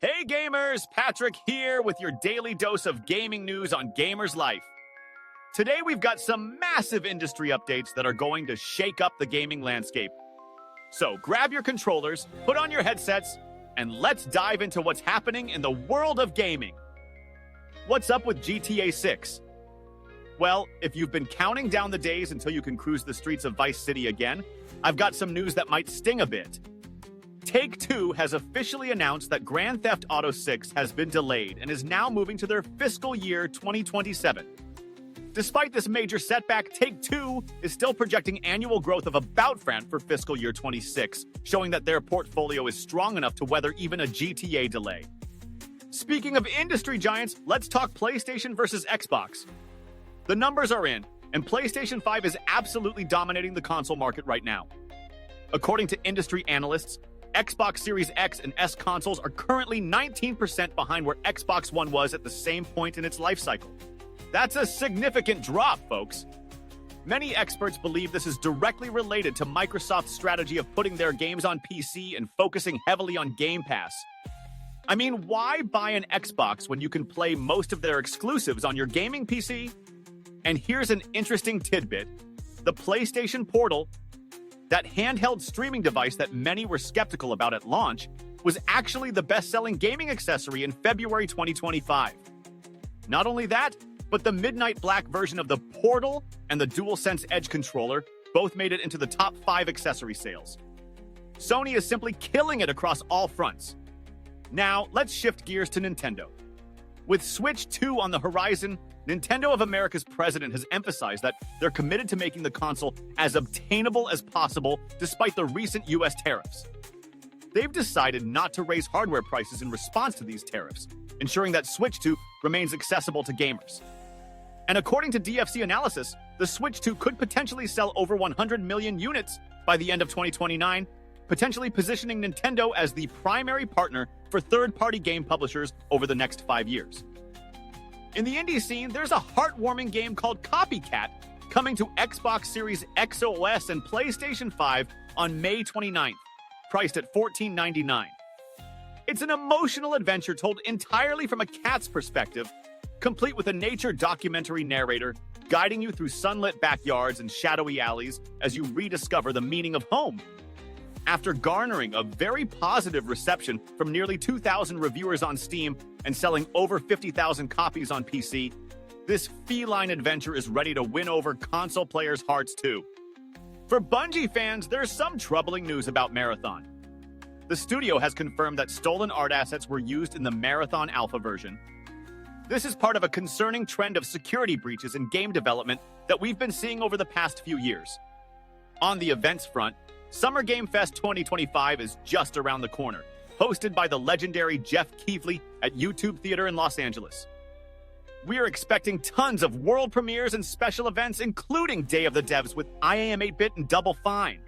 Hey gamers, Patrick here with your daily dose of gaming news on Gamers Life. Today we've got some massive industry updates that are going to shake up the gaming landscape. So grab your controllers, put on your headsets, and let's dive into what's happening in the world of gaming. What's up with GTA 6? Well, if you've been counting down the days until you can cruise the streets of Vice City again, I've got some news that might sting a bit. Take-Two has officially announced that Grand Theft Auto 6 has been delayed and is now moving to their fiscal year 2027. Despite this major setback, Take-Two is still projecting annual growth of about for fiscal year 26, showing that their portfolio is strong enough to weather even a GTA delay. Speaking of industry giants, let's talk PlayStation versus Xbox. The numbers are in, and PlayStation 5 is absolutely dominating the console market right now. According to industry analysts, Xbox Series X and S consoles are currently 19% behind where Xbox One was at the same point in its life cycle. That's a significant drop, folks. Many experts believe this is directly related to Microsoft's strategy of putting their games on PC and focusing heavily on Game Pass. I mean, why buy an Xbox when you can play most of their exclusives on your gaming PC? And here's an interesting tidbit. The PlayStation Portal, that handheld streaming device that many were skeptical about at launch, was actually the best-selling gaming accessory in February 2025. Not only that, but the Midnight Black version of the Portal and the DualSense Edge controller both made it into the top 5 accessory sales. Sony is simply killing it across all fronts. Now, let's shift gears to Nintendo. With Switch 2 on the horizon, Nintendo of America's president has emphasized that they're committed to making the console as obtainable as possible despite the recent US tariffs. They've decided not to raise hardware prices in response to these tariffs, ensuring that Switch 2 remains accessible to gamers. And according to DFC analysis, the Switch 2 could potentially sell over 100 million units by the end of 2029, potentially positioning Nintendo as the primary partner for third-party game publishers over the next 5 years. In the indie scene, there's a heartwarming game called Copycat coming to Xbox Series XOS and PlayStation 5 on May 29th, priced at $14.99. It's an emotional adventure told entirely from a cat's perspective, complete with a nature documentary narrator guiding you through sunlit backyards and shadowy alleys as you rediscover the meaning of home. After garnering a very positive reception from nearly 2,000 reviewers on Steam and selling over 50,000 copies on PC, this feline adventure is ready to win over console players' hearts too. For Bungie fans, there's some troubling news about Marathon. The studio has confirmed that stolen art assets were used in the Marathon Alpha version. This is part of a concerning trend of security breaches in game development that we've been seeing over the past few years. On the events front, Summer Game Fest 2025 is just around the corner, hosted by the legendary Jeff Keighley at YouTube Theater in Los Angeles. We are expecting tons of world premieres and special events, including Day of the Devs with IAM 8-Bit and Double Fine.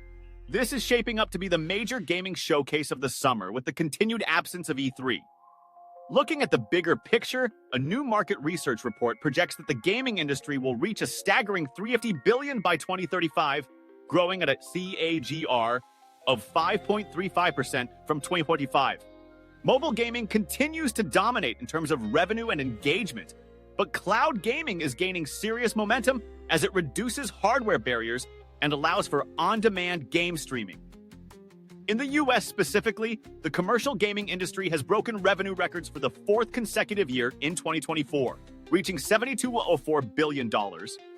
This is shaping up to be the major gaming showcase of the summer with the continued absence of E3. Looking at the bigger picture, a new market research report projects that the gaming industry will reach a staggering $350 billion by 2035, growing at a CAGR of 5.35% from 2025. Mobile gaming continues to dominate in terms of revenue and engagement, but cloud gaming is gaining serious momentum as it reduces hardware barriers and allows for on-demand game streaming. In the US specifically, the commercial gaming industry has broken revenue records for the 4th consecutive year in 2024, reaching $72.04 billion,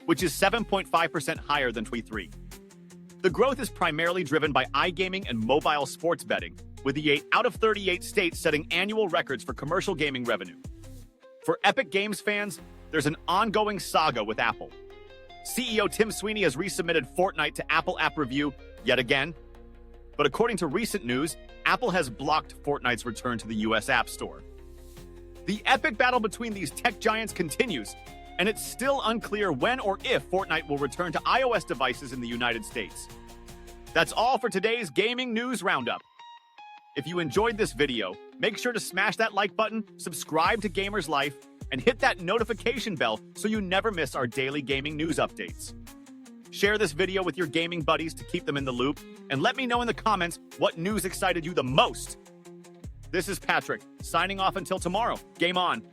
which is 7.5% higher than 2023. The growth is primarily driven by iGaming and mobile sports betting, with the 8 out of 38 states setting annual records for commercial gaming revenue. For Epic Games fans, there's an ongoing saga with Apple. CEO Tim Sweeney has resubmitted Fortnite to Apple App Review yet again, but according to recent news, Apple has blocked Fortnite's return to the US App Store. The epic battle between these tech giants continues, and it's still unclear when or if Fortnite will return to iOS devices in the United States. That's all for today's Gaming News Roundup. If you enjoyed this video, make sure to smash that like button, subscribe to Gamers Life, and hit that notification bell so you never miss our daily gaming news updates. Share this video with your gaming buddies to keep them in the loop, and let me know in the comments what news excited you the most. This is Patrick, signing off until tomorrow. Game on.